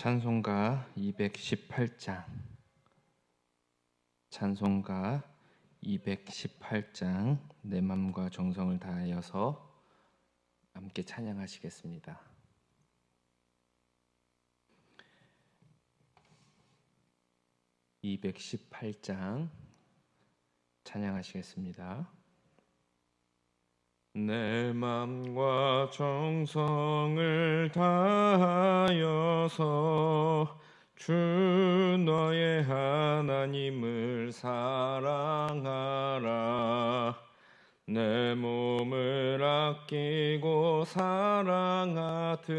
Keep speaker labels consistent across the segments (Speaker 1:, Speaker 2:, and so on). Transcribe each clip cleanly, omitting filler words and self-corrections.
Speaker 1: 찬송가 218장 찬송가 218장 내 맘과 정성을 다하여서 함께 찬양하시겠습니다. (218장) 찬양하시겠습니다. 내 맘과 정성을 다하여서 주 너의 하나님을 사랑하라. 내 몸을 아끼고 사랑하듯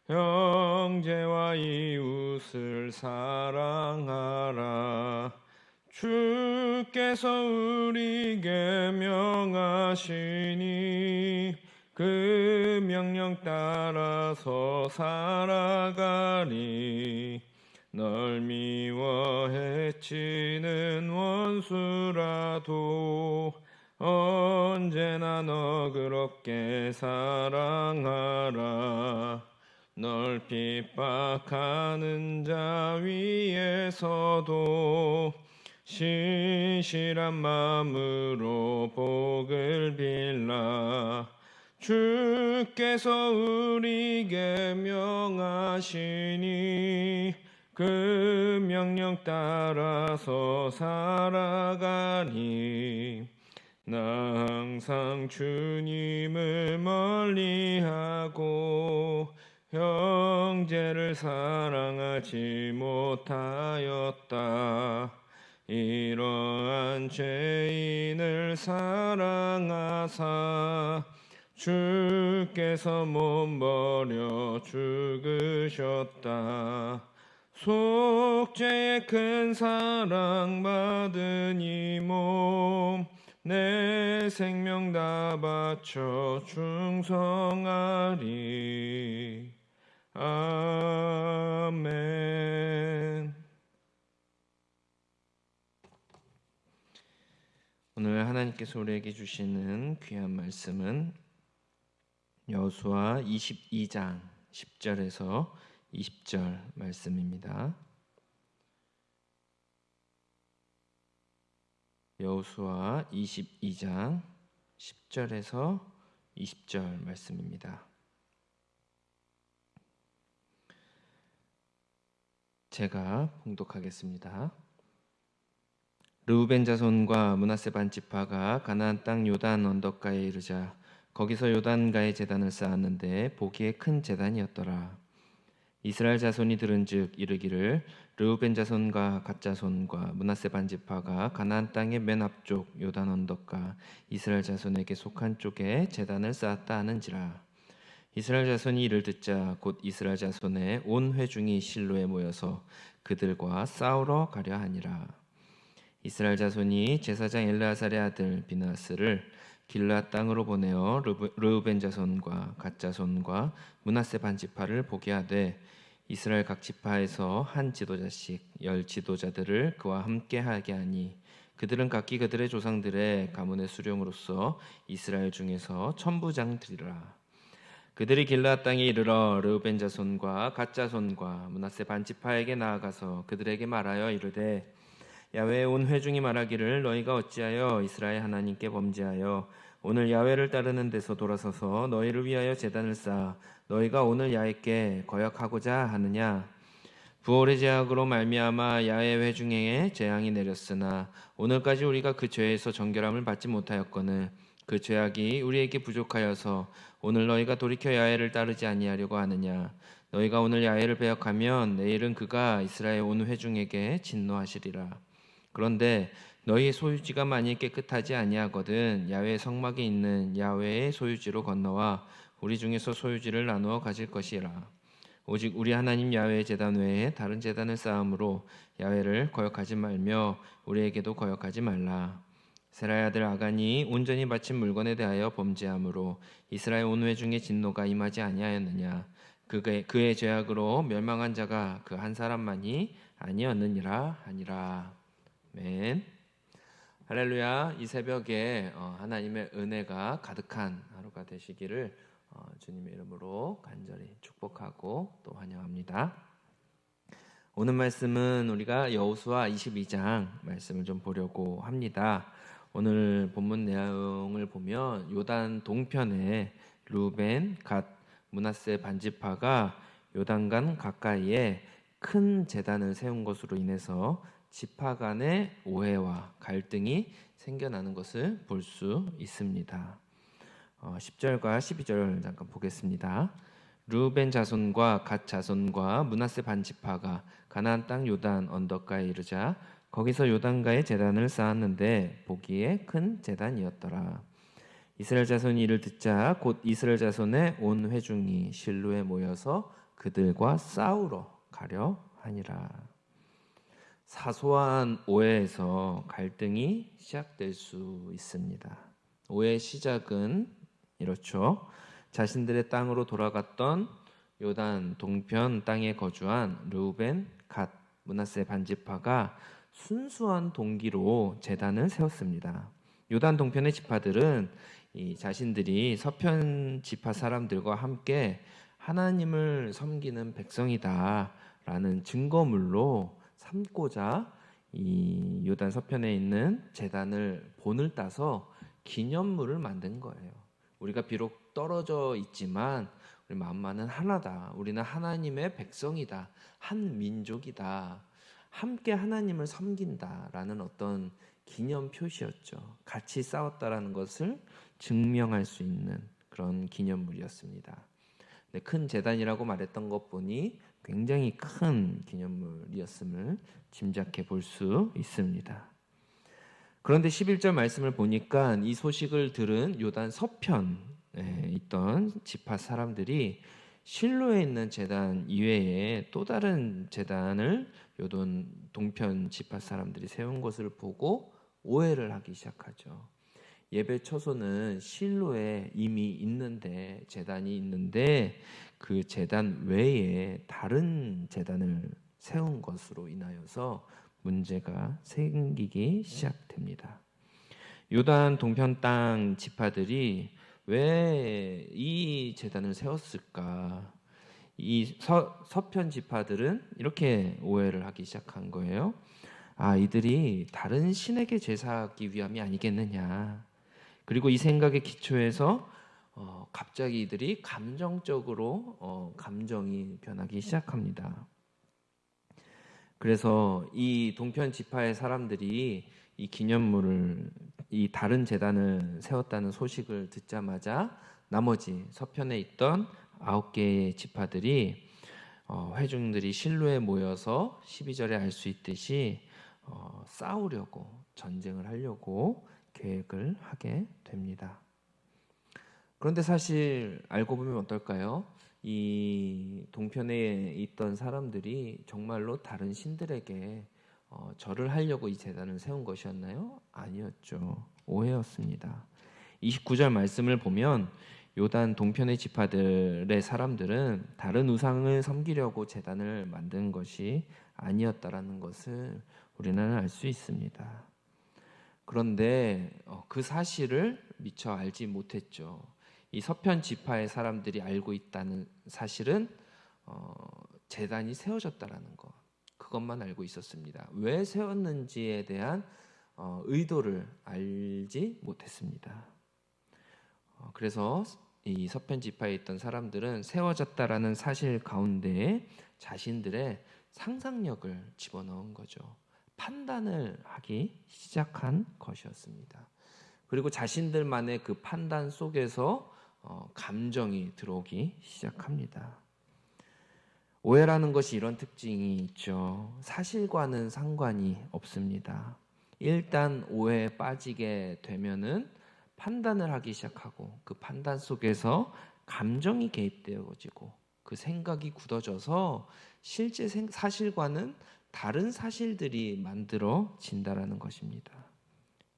Speaker 1: 형제와 이웃을 사랑하라. 주께서 우리에게 명하시니 그 명령 따라서 살아가리. 널 미워 해치는 원수라도 언제나 너그럽게 사랑하라. 널 핍박하는 자 위에서도 신실한 마음으로 복을 빌라. 주께서 우리에게 명하시니 그 명령 따라서 살아가니. 나 항상 주님을 멀리하고 형제를 사랑하지 못하였다. 이러한 죄인을 사랑하사 주께서 몸 버려 죽으셨다. 속죄의 큰 사랑 받은 이 몸 내 생명 다 바쳐 충성하리. 아멘. 오늘 하나님께서 우리에게 주시는 귀한 말씀은 여호수아 22장 10절에서 20절 말씀입니다. 여호수아 22장 10절에서 20절 말씀입니다. 제가 봉독하겠습니다. 르우벤 자손과 므낫세 반 지파가 가나안 땅 요단 언덕가에 이르자 거기서 요단가에 제단을 쌓았는데 보기에 큰 제단이었더라. 이스라엘 자손이 들은즉 이르기를 르우벤 자손과 갓 자손과 므낫세 반 지파가 가나안 땅의 맨 앞쪽 요단 언덕가 이스라엘 자손에게 속한 쪽에 제단을 쌓았다 하는지라. 이스라엘 자손이 이를 듣자 곧 이스라엘 자손의 온 회중이 실로에 모여서 그들과 싸우러 가려 하니라. 이스라엘 자손이 제사장 엘르아살의 아들 비나스를 길르앗 땅으로 보내어 르우벤 자손과 갓 자손과 므낫세 반 지파를 보게 하되 이스라엘 각 지파에서 한 지도자씩 10 지도자들을 그와 함께 하게 하니 그들은 각기 그들의 조상들의 가문의 수령으로서 이스라엘 중에서 천부장들이라. 그들이 길르앗 땅에 이르러 르우벤 자손과 갓 자손과 므낫세 반 지파에게 나아가서 그들에게 말하여 이르되 야훼의 온 회중이 말하기를 너희가 어찌하여 이스라엘 하나님께 범죄하여 오늘 야훼를 따르는 데서 돌아서서 너희를 위하여 제단을 쌓아 너희가 오늘 야훼께 거역하고자 하느냐. 부올의 제약으로 말미암아 야훼 회중에게 재앙이 내렸으나 오늘까지 우리가 그 죄에서 정결함을 받지 못하였거늘 그 죄악이 우리에게 부족하여서 오늘 너희가 돌이켜 야훼를 따르지 아니하려고 하느냐. 너희가 오늘 야훼를 배역하면 내일은 그가 이스라엘 온 회중에게 진노하시리라. 그런데 너희의 소유지가 만일 깨끗하지 아니하거든 야훼 성막에 있는 야훼의 소유지로 건너와 우리 중에서 소유지를 나누어 가질 것이라. 오직 우리 하나님 야훼의 제단 외에 다른 제단을 쌓음으로 야훼를 거역하지 말며 우리에게도 거역하지 말라. 세라의 아들 아간이 온전히 바친 물건에 대하여 범죄함으로 이스라엘 온 회중의 진노가 임하지 아니하였느냐. 그의 죄악으로 멸망한 자가 그 한 사람만이 아니었느니라 하니라. 아멘. 할렐루야. 이 새벽에 하나님의 은혜가 가득한 하루가 되시기를 주님의 이름으로 간절히 축복하고 또 환영합니다. 오늘 말씀은 우리가 여호수아 22장 말씀을 좀 보려고 합니다. 오늘 본문 내용을 보면 요단 동편에 루벤, 갓, 므낫세 반지파가 요단강 가까이에 큰 제단을 세운 것으로 인해서 지파 간의 오해와 갈등이 생겨나는 것을 볼 수 있습니다. 10절과 12절 잠깐 보겠습니다. 르우벤 자손과 갓 자손과 므낫세 반지파가 가나안 땅 요단 언덕가에 이르자 거기서 요단가에 제단을 쌓았는데 보기에 큰 제단이었더라. 이스라엘 자손이 이를 듣자 곧 이스라엘 자손의 온 회중이 실로에 모여서 그들과 싸우러 가려 하니라. 사소한 오해에서 갈등이 시작될 수 있습니다. 오해의 시작은 이렇죠. 자신들의 땅으로 돌아갔던 요단 동편 땅에 거주한 르우벤, 갓, 므낫세 반지파가 순수한 동기로 제단을 세웠습니다. 요단 동편의 지파들은 이 자신들이 서편 지파 사람들과 함께 하나님을 섬기는 백성이다라는 증거물로 삼고자 이 요단 서편에 있는 제단을 본을 따서 기념물을 만든 거예요. 우리가 비록 떨어져 있지만 우리 마음만은 하나다. 우리는 하나님의 백성이다. 한 민족이다. 함께 하나님을 섬긴다라는 어떤 기념 표시였죠. 같이 싸웠다라는 것을 증명할 수 있는 그런 기념물이었습니다. 큰 제단이라고 말했던 것 보니 굉장히 큰 기념물이었음을 짐작해 볼 수 있습니다. 그런데 11절 말씀을 보니까 이 소식을 들은 요단 서편에 있던 지파 사람들이 실로에 있는 제단 이외에 또 다른 제단을 요단 동편 지파 사람들이 세운 것을 보고 오해를 하기 시작하죠. 예배 처소는 실로에 이미 있는데 제단이 있는데 그 제단 외에 다른 제단을 세운 것으로 인하여서 문제가 생기기 시작됩니다. 요단 동편 땅 지파들이 왜 이 제단을 세웠을까? 이 서편 지파들은 이렇게 오해를 하기 시작한 거예요. 이들이 다른 신에게 제사하기 위함이 아니겠느냐. 그리고 이 생각에 기초해서 갑자기 이들이 감정적으로 감정이 변하기 시작합니다. 그래서 이 동편 지파의 사람들이 이 기념물을 이 다른 제단을 세웠다는 소식을 듣자마자 나머지 서편에 있던 9개의 지파들이 회중들이 실로에 모여서 12절에 알 수 있듯이 싸우려고 전쟁을 하려고 계획을 하게 됩니다. 그런데 사실 알고 보면 어떨까요? 이 동편에 있던 사람들이 정말로 다른 신들에게 절을 하려고 이 제단을 세운 것이었나요? 아니었죠. 오해였습니다. 29절 말씀을 보면 요단 동편의 지파들의 사람들은 다른 우상을 섬기려고 제단을 만든 것이 아니었다라는 것을 우리는 알 수 있습니다. 그런데 그 사실을 미처 알지 못했죠. 이 서편 지파의 사람들이 알고 있다는 사실은 제단이 세워졌다라는 것, 그것만 알고 있었습니다. 왜 세웠는지에 대한 의도를 알지 못했습니다. 그래서 이 서편 지파에 있던 사람들은 세워졌다라는 사실 가운데 자신들의 상상력을 집어넣은 거죠. 판단을 하기 시작한 것이었습니다. 그리고 자신들만의 그 판단 속에서 감정이 들어오기 시작합니다. 오해라는 것이 이런 특징이 있죠. 사실과는 상관이 없습니다. 일단 오해에 빠지게 되면은 판단을 하기 시작하고 그 판단 속에서 감정이 개입되어지고 그 생각이 굳어져서 실제 사실과는 다른 사실들이 만들어진다라는 것입니다.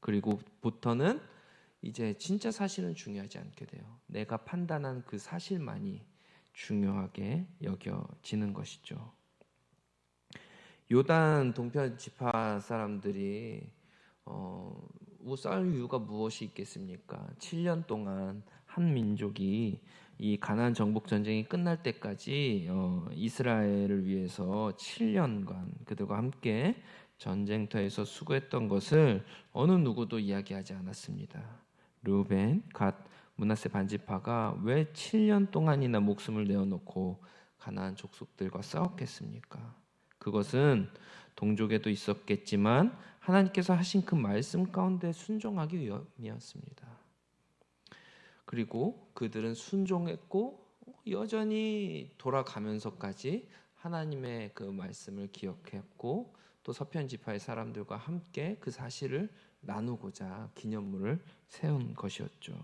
Speaker 1: 그리고부터는 이제 진짜 사실은 중요하지 않게 돼요. 내가 판단한 그 사실만이 중요하게 여겨지는 것이죠. 요단 동편 지파 사람들이 싸울 이유가 무엇이 있겠습니까? 7년 동안 한 민족이 이 가나안 정복 전쟁이 끝날 때까지 이스라엘을 위해서 7년간 그들과 함께 전쟁터에서 수고했던 것을 어느 누구도 이야기하지 않았습니다. 르우벤, 갓, 므낫세 반지파가 왜 7년 동안이나 목숨을 내어놓고 가나안 족속들과 싸웠겠습니까? 그것은 동족에도 있었겠지만 하나님께서 하신 그 말씀 가운데 순종하기 위함이었습니다. 그리고 그들은 순종했고 여전히 돌아가면서까지 하나님의 그 말씀을 기억했고 또 서편 지파의 사람들과 함께 그 사실을 나누고자 기념물을 세운 것이었죠.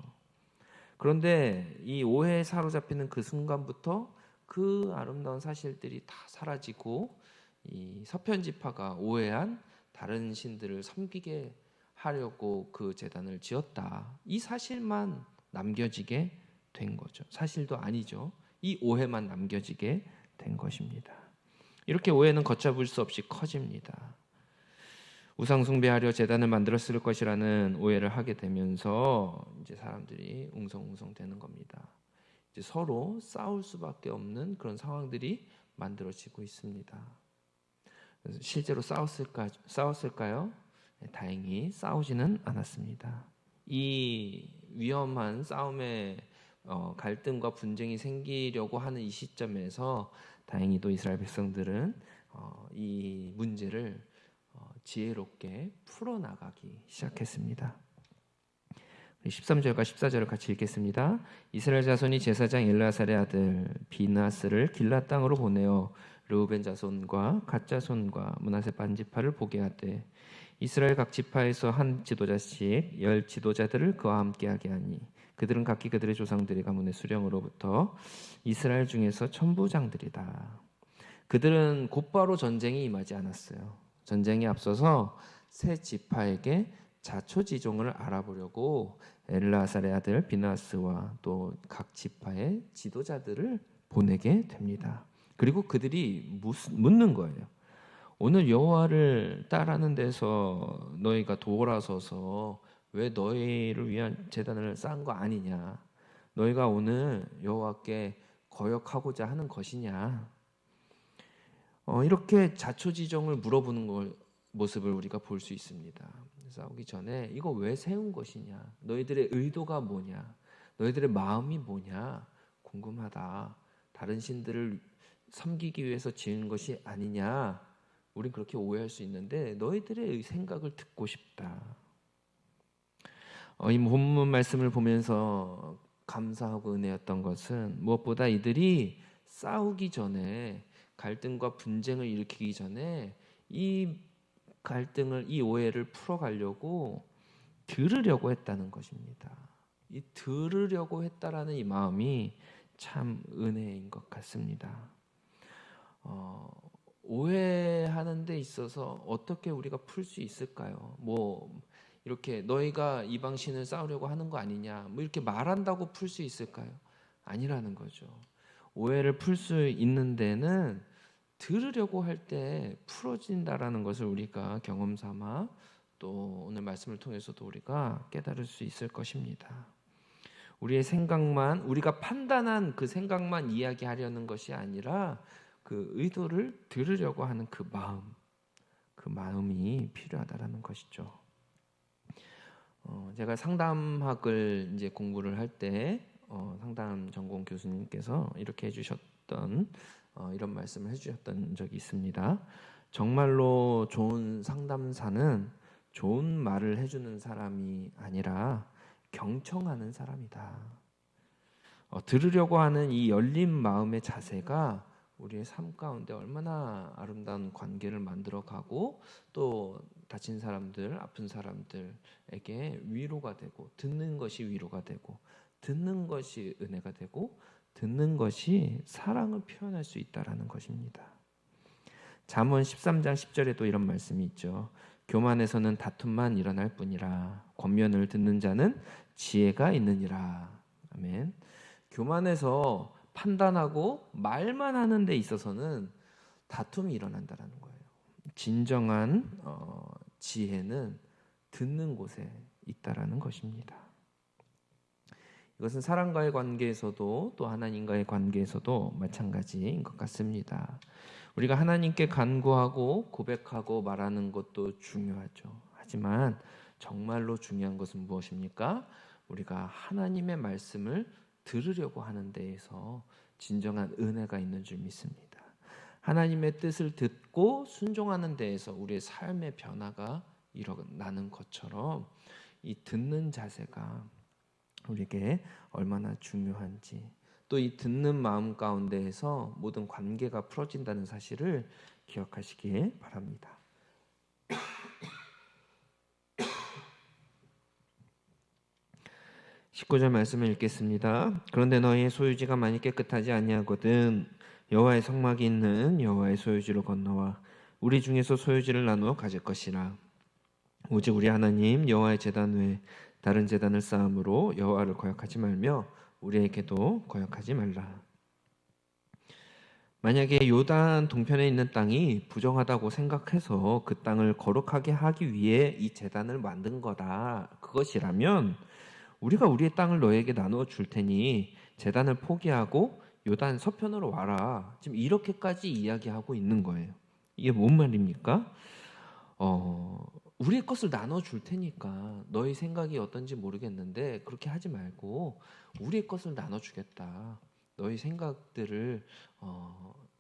Speaker 1: 그런데 이 오해에 사로잡히는 그 순간부터 그 아름다운 사실들이 다 사라지고 이 서편 지파가 오해한 다른 신들을 섬기게 하려고 그 제단을 지었다. 이 사실만 남겨지게 된 거죠. 사실도 아니죠. 이 오해만 남겨지게 된 것입니다. 이렇게 오해는 걷잡을 수 없이 커집니다. 우상 숭배하려 제단을 만들었을 것이라는 오해를 하게 되면서 이제 사람들이 웅성웅성 되는 겁니다. 이제 서로 싸울 수밖에 없는 그런 상황들이 만들어지고 있습니다. 그래서 실제로 싸웠을까요? 다행히 싸우지는 않았습니다. 이 위험한 싸움에 갈등과 분쟁이 생기려고 하는 이 시점에서 다행히도 이스라엘 백성들은 이 문제를 지혜롭게 풀어나가기 시작했습니다. 13절과 14절을 같이 읽겠습니다. 이스라엘 자손이 제사장 엘르아살의 아들 비나스를 길라 땅으로 보내어 르우벤 자손과 갓 자손과 므낫세 반지파를 보게 하되 이스라엘 각 지파에서 한 지도자씩 10 지도자들을 그와 함께하게 하니 그들은 각기 그들의 조상들의 가문의 수령으로부터 이스라엘 중에서 천부장들이다. 그들은 곧바로 전쟁이 임하지 않았어요. 전쟁에 앞서서 세 지파에게 자초지종을 알아보려고 엘르아살의 아들 비나스와 또 각 지파의 지도자들을 보내게 됩니다. 그리고 그들이 묻는 거예요. 오늘 여호와를 따르는 데서 너희가 돌아서서 왜 너희를 위한 제단을 쌓은 거 아니냐? 너희가 오늘 여호와께 거역하고자 하는 것이냐? 이렇게 자초지종을 물어보는 모습을 우리가 볼 수 있습니다. 싸우기 전에 이거 왜 세운 것이냐? 너희들의 의도가 뭐냐? 너희들의 마음이 뭐냐? 궁금하다. 다른 신들을 섬기기 위해서 지은 것이 아니냐? 우린 그렇게 오해할 수 있는데 너희들의 생각을 듣고 싶다. 이 본문 말씀을 보면서 감사하고 은혜였던 것은 무엇보다 이들이 싸우기 전에 갈등과 분쟁을 일으키기 전에 이 갈등을 이 오해를 풀어가려고 들으려고 했다는 것입니다. 이 들으려고 했다라는 이 마음이 참 은혜인 것 같습니다. 오해하는 데 있어서 어떻게 우리가 풀 수 있을까요? 이렇게 너희가 이방신을 싸우려고 하는 거 아니냐? 이렇게 말한다고 풀 수 있을까요? 아니라는 거죠. 오해를 풀 수 있는 데는 들으려고 할 때 풀어진다라는 것을 우리가 경험 삼아 또 오늘 말씀을 통해서도 우리가 깨달을 수 있을 것입니다. 우리의 생각만, 우리가 판단한 그 생각만 이야기하려는 것이 아니라 그 의도를 들으려고 하는 그 마음이 필요하다라는 것이죠. 제가 상담학을 이제 공부를 할 때 상담 전공 교수님께서 이렇게 해주셨던 이런 말씀을 해주셨던 적이 있습니다. 정말로 좋은 상담사는 좋은 말을 해주는 사람이 아니라 경청하는 사람이다. 들으려고 하는 이 열린 마음의 자세가 우리의 삶 가운데 얼마나 아름다운 관계를 만들어가고 또 다친 사람들, 아픈 사람들에게 위로가 되고 듣는 것이 위로가 되고 듣는 것이 은혜가 되고 듣는 것이 사랑을 표현할 수 있다라는 것입니다. 잠언 13장 10절에도 이런 말씀이 있죠. 교만에서는 다툼만 일어날 뿐이라 권면을 듣는 자는 지혜가 있느니라. 아멘. 교만에서 판단하고 말만 하는 데 있어서는 다툼이 일어난다라는 거예요. 진정한 지혜는 듣는 곳에 있다라는 것입니다. 이것은 사람과의 관계에서도 또 하나님과의 관계에서도 마찬가지인 것 같습니다. 우리가 하나님께 간구하고 고백하고 말하는 것도 중요하죠. 하지만 정말로 중요한 것은 무엇입니까? 우리가 하나님의 말씀을 들으려고 하는 데에서 진정한 은혜가 있는 줄 믿습니다. 하나님의 뜻을 듣고 순종하는 데에서 우리의 삶의 변화가 일어나는 것처럼 이 듣는 자세가 우리에게 얼마나 중요한지, 또 이 듣는 마음 가운데에서 모든 관계가 풀어진다는 사실을 기억하시길 바랍니다. 19절 말씀을 읽겠습니다. 그런데 너희의 소유지가 많이 깨끗하지 아니하거든 여호와의 성막이 있는 여호와의 소유지로 건너와 우리 중에서 소유지를 나누어 가질 것이라. 오직 우리 하나님 여호와의 제단 외에 다른 제단을 쌓음으로 여호와를 거역하지 말며 우리에게도 거역하지 말라. 만약에 요단 동편에 있는 땅이 부정하다고 생각해서 그 땅을 거룩하게 하기 위해 이 제단을 만든 거다, 그것이라면 우리가 우리의 땅을 너에게 나누어 줄 테니 제단을 포기하고 요단 서편으로 와라, 지금 이렇게까지 이야기하고 있는 거예요. 이게 뭔 말입니까? 우리의 것을 나눠 줄 테니까 너희 생각이 어떤지 모르겠는데 그렇게 하지 말고 우리의 것을 나눠 주겠다. 너희 생각들을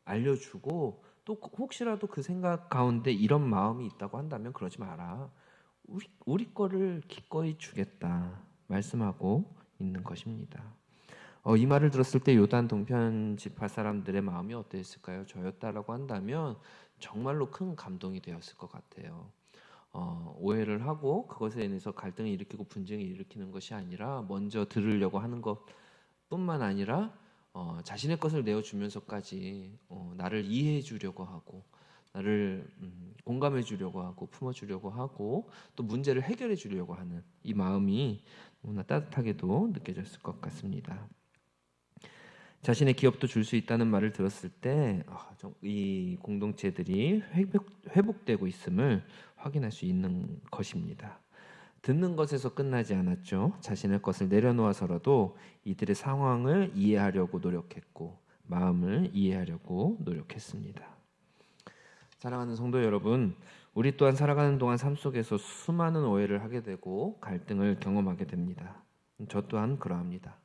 Speaker 1: 알려주고, 또 혹시라도 그 생각 가운데 이런 마음이 있다고 한다면 그러지 마라. 우리 거를 기꺼이 주겠다 말씀하고 있는 것입니다. 이 말을 들었을 때 요단 동편 지파 사람들의 마음이 어땠을까요? 저였다라고 한다면 정말로 큰 감동이 되었을 것 같아요. 오해를 하고 그것에 인해서 갈등을 일으키고 분쟁을 일으키는 것이 아니라 먼저 들으려고 하는 것뿐만 아니라 자신의 것을 내어주면서까지 나를 이해해 주려고 하고, 나를 공감해 주려고 하고 품어 주려고 하고, 또 문제를 해결해 주려고 하는 이 마음이 너무나 따뜻하게도 느껴졌을 것 같습니다. 자신의 기업도 줄 수 있다는 말을 들었을 때 이 공동체들이 회복되고 있음을 확인할 수 있는 것입니다. 듣는 것에서 끝나지 않았죠. 자신의 것을 내려놓아서라도 이들의 상황을 이해하려고 노력했고 마음을 이해하려고 노력했습니다. 사랑하는 성도 여러분, 우리 또한 살아가는 동안 삶 속에서 수많은 오해를 하게 되고 갈등을 경험하게 됩니다. 저 또한 그러합니다.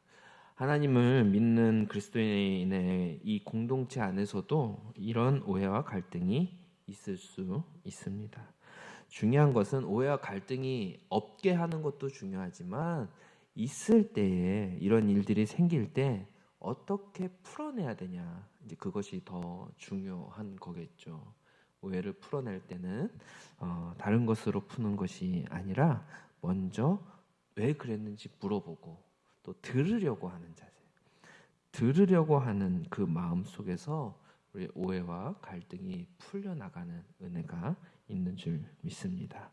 Speaker 1: 하나님을 믿는 그리스도인의 이 공동체 안에서도 이런 오해와 갈등이 있을 수 있습니다. 중요한 것은 오해와 갈등이 없게 하는 것도 중요하지만 있을 때에 이런 일들이 생길 때 어떻게 풀어내야 되냐, 이제 그것이 더 중요한 거겠죠. 오해를 풀어낼 때는 다른 것으로 푸는 것이 아니라 먼저 왜 그랬는지 물어보고 또 들으려고 하는 자세, 들으려고 하는 그 마음 속에서 우리 오해와 갈등이 풀려나가는 은혜가 있는 줄 믿습니다.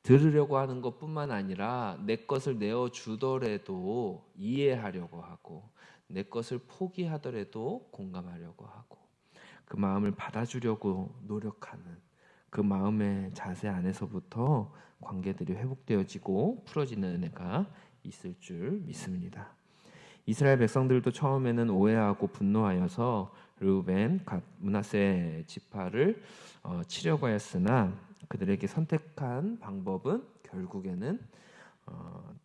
Speaker 1: 들으려고 하는 것뿐만 아니라 내 것을 내어주더라도 이해하려고 하고, 내 것을 포기하더라도 공감하려고 하고, 그 마음을 받아주려고 노력하는 그 마음의 자세 안에서부터 관계들이 회복되어지고 풀어지는 은혜가 있을 줄 믿습니다. 이스라엘 백성들도 처음에는 오해하고 분노하여서 르우벤, 갓, 므낫세 지파를 치려고 했으나 그들에게 선택한 방법은 결국에는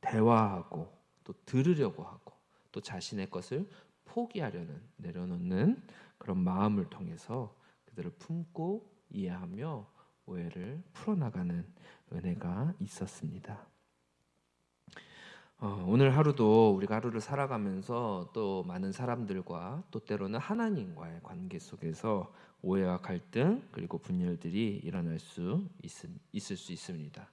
Speaker 1: 대화하고 또 들으려고 하고 또 자신의 것을 포기하려는, 내려놓는 그런 마음을 통해서 그들을 품고 이해하며 오해를 풀어나가는 은혜가 있었습니다. 오늘 하루도 우리가 하루를 살아가면서 또 많은 사람들과 또 때로는 하나님과의 관계 속에서 오해와 갈등 그리고 분열들이 일어날 수 있을 수 있습니다.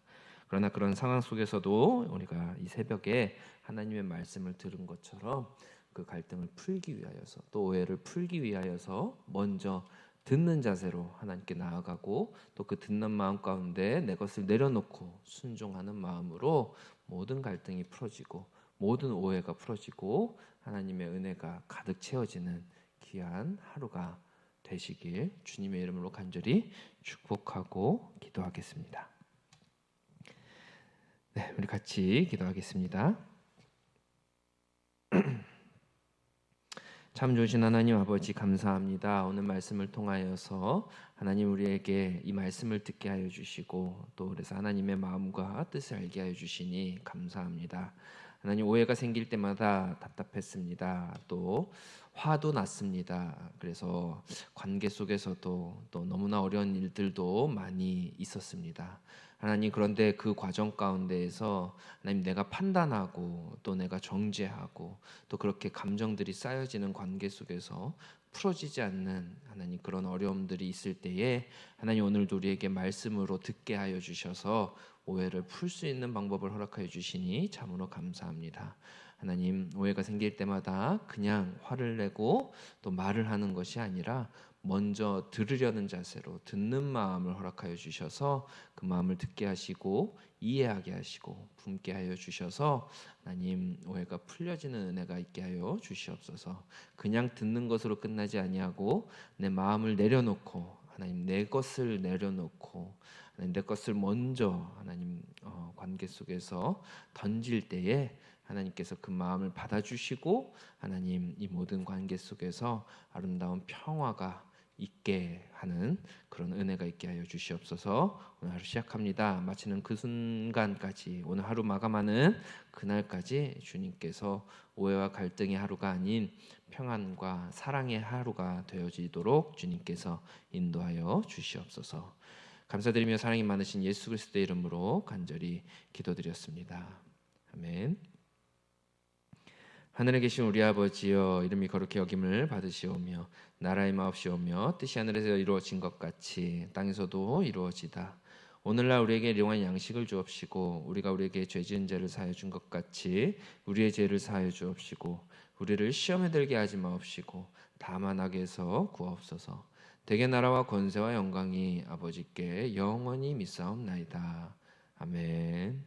Speaker 1: 그러나 그런 상황 속에서도 우리가 이 새벽에 하나님의 말씀을 들은 것처럼 그 갈등을 풀기 위하여서 또 오해를 풀기 위하여서 먼저 듣는 자세로 하나님께 나아가고, 또 그 듣는 마음 가운데 내 것을 내려놓고 순종하는 마음으로 모든 갈등이 풀어지고 모든 오해가 풀어지고 하나님의 은혜가 가득 채워지는 귀한 하루가 되시길 주님의 이름으로 간절히 축복하고 기도하겠습니다. 네, 우리 같이 기도하겠습니다. 참 좋으신 하나님 아버지 감사합니다. 오늘 말씀을 통하여서 하나님 우리에게 이 말씀을 듣게 하여 주시고 또 그래서 하나님의 마음과 뜻을 알게 하여 주시니 감사합니다. 하나님 오해가 생길 때마다 답답했습니다. 또 화도 났습니다. 그래서 관계 속에서도 또 너무나 어려운 일들도 많이 있었습니다. 하나님 그런데 그 과정 가운데에서 하나님 내가 판단하고 또 내가 정죄하고 또 그렇게 감정들이 쌓여지는 관계 속에서 풀어지지 않는 하나님 그런 어려움들이 있을 때에 하나님 오늘도 우리에게 말씀으로 듣게 하여 주셔서 오해를 풀 수 있는 방법을 허락하여 주시니 참으로 감사합니다. 하나님 오해가 생길 때마다 그냥 화를 내고 또 말을 하는 것이 아니라 먼저 들으려는 자세로 듣는 마음을 허락하여 주셔서 그 마음을 듣게 하시고 이해하게 하시고 품게 하여 주셔서 하나님 오해가 풀려지는 은혜가 있게 하여 주시옵소서. 그냥 듣는 것으로 끝나지 아니하고 내 마음을 내려놓고 하나님 내 것을 내려놓고 하나님 내 것을 먼저 하나님 관계 속에서 던질 때에 하나님께서 그 마음을 받아주시고 하나님 이 모든 관계 속에서 아름다운 평화가 있게 하는 그런 은혜가 있게 하여 주시옵소서. 오늘 하루 시작합니다. 마치는 그 순간까지 오늘 하루 마감하는 그날까지 주님께서 오해와 갈등의 하루가 아닌 평안과 사랑의 하루가 되어지도록 주님께서 인도하여 주시옵소서. 감사드리며 사랑이 많으신 예수 그리스도의 이름으로 간절히 기도드렸습니다. 아멘. 하늘에 계신 우리 아버지여, 이름이 거룩히 여김을 받으시오며 나라의 마옵시오며 뜻이 하늘에서 이루어진 것 같이 땅에서도 이루어지다. 오늘날 우리에게 일용할 양식을 주옵시고 우리가 우리에게 죄 지은 자를 사하여 준 것 같이 우리의 죄를 사하여 주옵시고 우리를 시험에 들게 하지 마옵시고 다만 악에서 구하옵소서. 대개 나라와 권세와 영광이 아버지께 영원히 미사옵나이다. 아멘.